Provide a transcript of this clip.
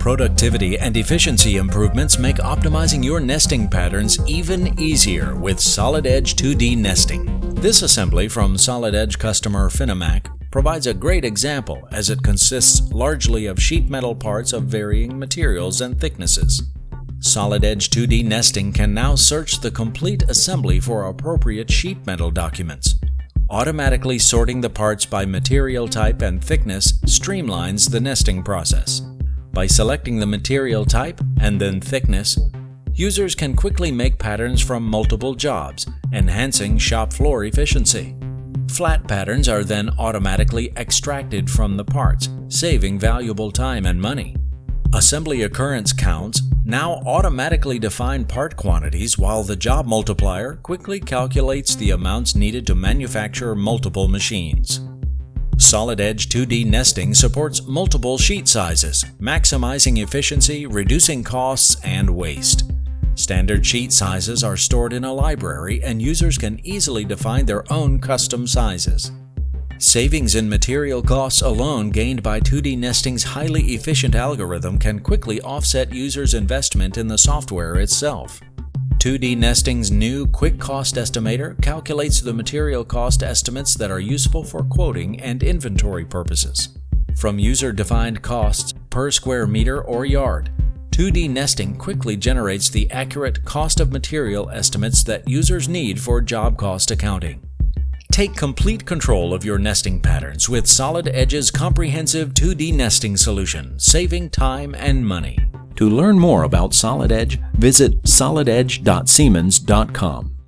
Productivity and efficiency improvements make optimizing your nesting patterns even easier with Solid Edge 2D nesting. This assembly from Solid Edge customer Finamac provides a great example as it consists largely of sheet metal parts of varying materials and thicknesses. Solid Edge 2D nesting can now search the complete assembly for appropriate sheet metal documents. Automatically sorting the parts by material type and thickness streamlines the nesting process. By selecting the material type and then thickness, users can quickly make patterns from multiple jobs, enhancing shop floor efficiency. Flat patterns are then automatically extracted from the parts, saving valuable time and money. Assembly occurrence counts now automatically define part quantities, while the job multiplier quickly calculates the amounts needed to manufacture multiple machines. Solid Edge 2D nesting supports multiple sheet sizes, maximizing efficiency, reducing costs, and waste. Standard sheet sizes are stored in a library, and users can easily define their own custom sizes. Savings in material costs alone gained by 2D nesting's highly efficient algorithm can quickly offset users' investment in the software itself. 2D nesting's new Quick Cost Estimator calculates the material cost estimates that are useful for quoting and inventory purposes. From user-defined costs per square meter or yard, 2D nesting quickly generates the accurate cost of material estimates that users need for job cost accounting. Take complete control of your nesting patterns with Solid Edge's comprehensive 2D nesting solution, saving time and money. To learn more about Solid Edge, visit solidedge.siemens.com.